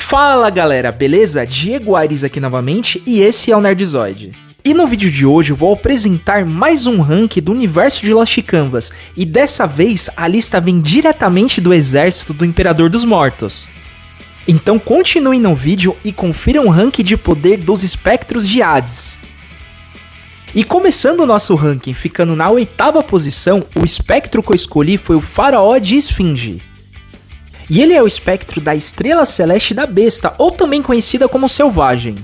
Fala galera, beleza? Diego Aires aqui novamente e esse é o Nerdzoid. E no vídeo de hoje eu vou apresentar mais um rank do universo de Lost Canvas e dessa vez a lista vem diretamente do exército do Imperador dos Mortos. Então continuem no vídeo e confiram o rank de poder dos espectros de Hades. E começando o nosso ranking, ficando na 8ª posição, o espectro que eu escolhi foi o Faraó de Esfinge. E ele é o espectro da Estrela Celeste da Besta, ou também conhecida como Selvagem.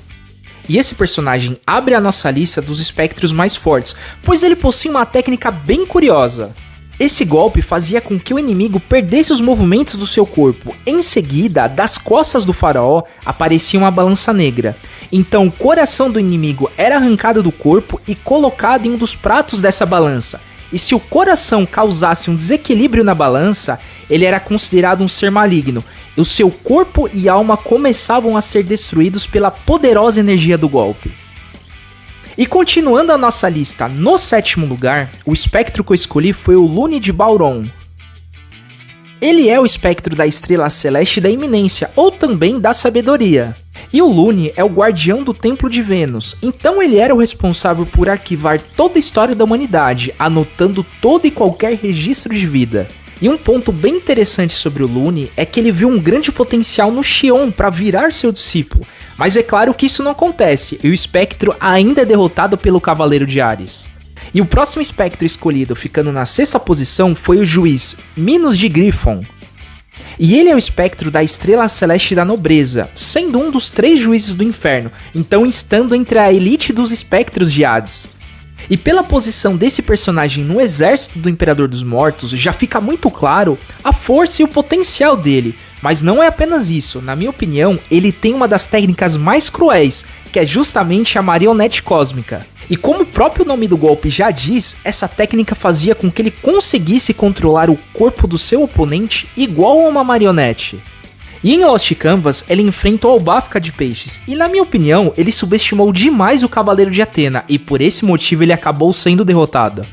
E esse personagem abre a nossa lista dos espectros mais fortes, pois ele possui uma técnica bem curiosa. Esse golpe fazia com que o inimigo perdesse os movimentos do seu corpo. Em seguida, das costas do faraó aparecia uma balança negra. Então o coração do inimigo era arrancado do corpo e colocado em um dos pratos dessa balança. E se o coração causasse um desequilíbrio na balança, ele era considerado um ser maligno. E o seu corpo e alma começavam a ser destruídos pela poderosa energia do golpe. E continuando a nossa lista, no 7º lugar, o espectro que eu escolhi foi o Lune de Bauron. Ele é o espectro da Estrela Celeste da Iminência, ou também da Sabedoria. E o Lune é o guardião do Templo de Vênus, então ele era o responsável por arquivar toda a história da humanidade, anotando todo e qualquer registro de vida. E um ponto bem interessante sobre o Lune é que ele viu um grande potencial no Xion para virar seu discípulo, mas é claro que isso não acontece, e o espectro ainda é derrotado pelo Cavaleiro de Ares. E o próximo espectro escolhido, ficando na 6ª posição, foi o Juiz Minos de Griffon. E ele é o espectro da Estrela Celeste da Nobreza, sendo um dos 3 juízes do inferno, então estando entre a elite dos espectros de Hades. E pela posição desse personagem no exército do Imperador dos Mortos, já fica muito claro a força e o potencial dele. Mas não é apenas isso, na minha opinião, ele tem uma das técnicas mais cruéis, que é justamente a marionete cósmica. E como o próprio nome do golpe já diz, essa técnica fazia com que ele conseguisse controlar o corpo do seu oponente igual a uma marionete. E em Lost Canvas, ele enfrenta o Albáfica de Peixes, e na minha opinião, ele subestimou demais o Cavaleiro de Atena, e por esse motivo ele acabou sendo derrotado.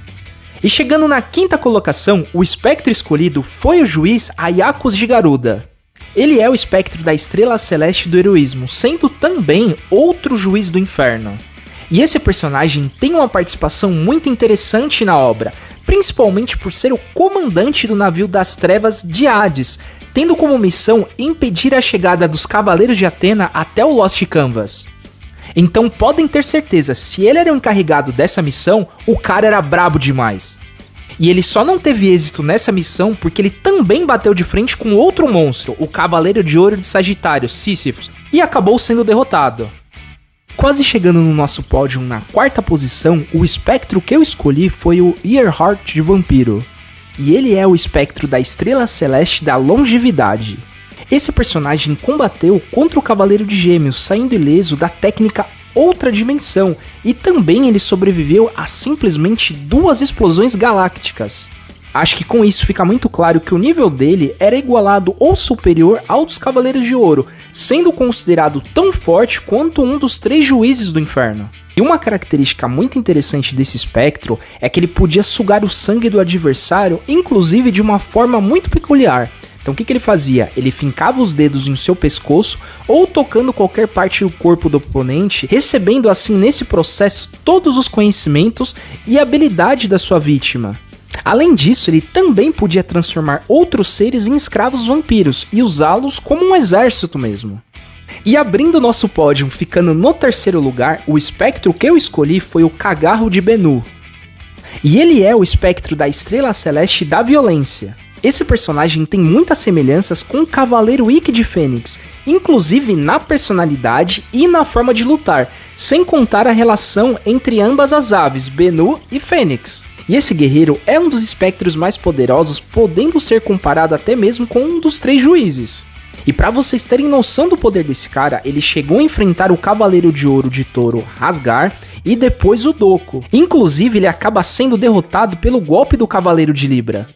E chegando na 5ª colocação, o espectro escolhido foi o Juiz Aiacos de Garuda. Ele é o espectro da Estrela Celeste do Heroísmo, sendo também outro juiz do inferno. E esse personagem tem uma participação muito interessante na obra, principalmente por ser o comandante do navio das trevas de Hades, tendo como missão impedir a chegada dos Cavaleiros de Atena até o Lost Canvas. Então podem ter certeza, se ele era o encarregado dessa missão, o cara era brabo demais. E ele só não teve êxito nessa missão porque ele também bateu de frente com outro monstro, o Cavaleiro de Ouro de Sagitário, Sísifos, e acabou sendo derrotado. Quase chegando no nosso pódio na 4ª posição, o espectro que eu escolhi foi o Earhart de Vampiro. E ele é o espectro da Estrela Celeste da Longevidade. Esse personagem combateu contra o Cavaleiro de Gêmeos, saindo ileso da técnica Outra Dimensão, e também ele sobreviveu a simplesmente 2 explosões galácticas. Acho que com isso fica muito claro que o nível dele era igualado ou superior ao dos Cavaleiros de Ouro, sendo considerado tão forte quanto um dos 3 juízes do inferno. E uma característica muito interessante desse espectro é que ele podia sugar o sangue do adversário, inclusive de uma forma muito peculiar. Então o que ele fazia? Ele fincava os dedos em seu pescoço ou tocando qualquer parte do corpo do oponente, recebendo assim nesse processo todos os conhecimentos e habilidade da sua vítima. Além disso, ele também podia transformar outros seres em escravos vampiros e usá-los como um exército mesmo. E abrindo nosso pódio, ficando no 3º lugar, o espectro que eu escolhi foi o Cagarro de Bennu. E ele é o espectro da Estrela Celeste da Violência. Esse personagem tem muitas semelhanças com o Cavaleiro Ikki de Fênix, inclusive na personalidade e na forma de lutar, sem contar a relação entre ambas as aves, Bennu e Fênix. E esse guerreiro é um dos espectros mais poderosos, podendo ser comparado até mesmo com um dos 3 juízes. E para vocês terem noção do poder desse cara, ele chegou a enfrentar o Cavaleiro de Ouro de Touro Rasgar e depois o Doko. Inclusive ele acaba sendo derrotado pelo golpe do Cavaleiro de Libra.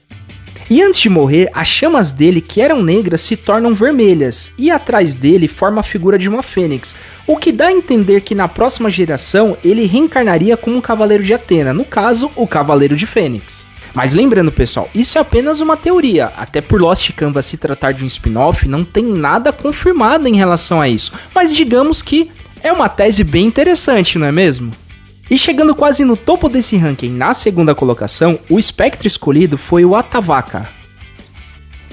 E antes de morrer, as chamas dele, que eram negras, se tornam vermelhas, e atrás dele forma a figura de uma fênix, o que dá a entender que na próxima geração ele reencarnaria como um Cavaleiro de Atena, no caso, o Cavaleiro de Fênix. Mas lembrando, pessoal, isso é apenas uma teoria, até por Lost Canvas se tratar de um spin-off, não tem nada confirmado em relação a isso, mas digamos que é uma tese bem interessante, não é mesmo? E chegando quase no topo desse ranking, na segunda colocação, o espectro escolhido foi o Atavaka.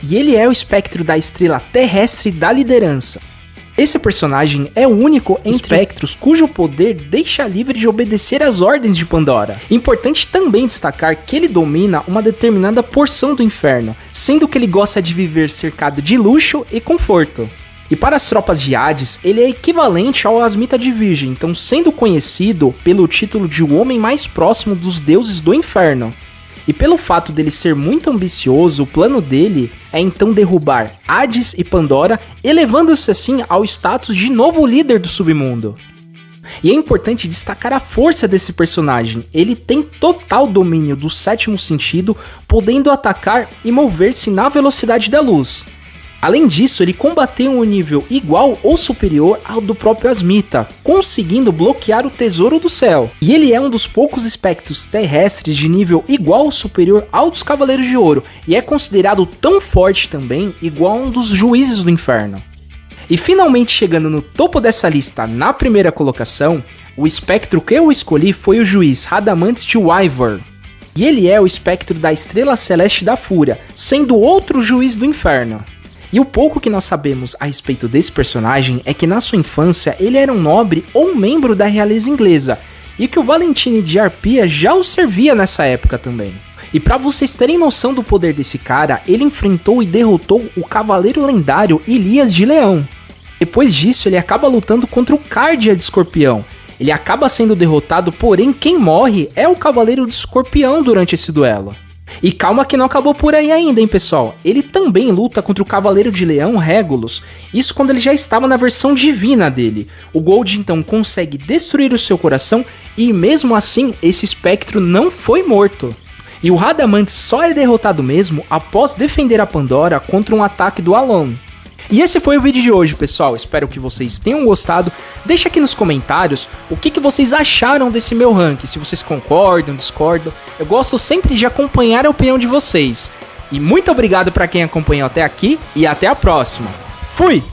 E ele é o espectro da estrela terrestre da liderança. Esse personagem é o único entre espectros cujo poder deixa livre de obedecer às ordens de Pandora. Importante também destacar que ele domina uma determinada porção do inferno, sendo que ele gosta de viver cercado de luxo e conforto. E para as tropas de Hades, ele é equivalente ao Asmita de Virgem, então sendo conhecido pelo título de o homem mais próximo dos deuses do inferno. E pelo fato dele ser muito ambicioso, o plano dele é então derrubar Hades e Pandora, elevando-se assim ao status de novo líder do submundo. E é importante destacar a força desse personagem, ele tem total domínio do sétimo sentido, podendo atacar e mover-se na velocidade da luz. Além disso, ele combateu em um nível igual ou superior ao do próprio Asmita, conseguindo bloquear o Tesouro do Céu. E ele é um dos poucos espectros terrestres de nível igual ou superior ao dos Cavaleiros de Ouro, e é considerado tão forte também, igual a um dos Juízes do Inferno. E finalmente chegando no topo dessa lista, na primeira colocação, o espectro que eu escolhi foi o Juiz Radamantes de Wyvern. E ele é o espectro da Estrela Celeste da Fúria, sendo outro Juiz do Inferno. E o pouco que nós sabemos a respeito desse personagem é que na sua infância ele era um nobre ou membro da realeza inglesa, e que o Valentine de Arpia já o servia nessa época também. E para vocês terem noção do poder desse cara, ele enfrentou e derrotou o cavaleiro lendário Elias de Leão. Depois disso ele acaba lutando contra o Cardia de Escorpião. Ele acaba sendo derrotado, porém quem morre é o Cavaleiro de Escorpião durante esse duelo. E calma que não acabou por aí ainda, hein, pessoal? Ele também luta contra o Cavaleiro de Leão, Regulus, isso quando ele já estava na versão divina dele. O Gold então consegue destruir o seu coração e mesmo assim esse espectro não foi morto. E o Radamantes só é derrotado mesmo após defender a Pandora contra um ataque do Alon. E esse foi o vídeo de hoje, pessoal, espero que vocês tenham gostado. Deixa aqui nos comentários o que vocês acharam desse meu ranking, se vocês concordam, discordam. Eu gosto sempre de acompanhar a opinião de vocês. E muito obrigado para quem acompanhou até aqui e até a próxima. Fui!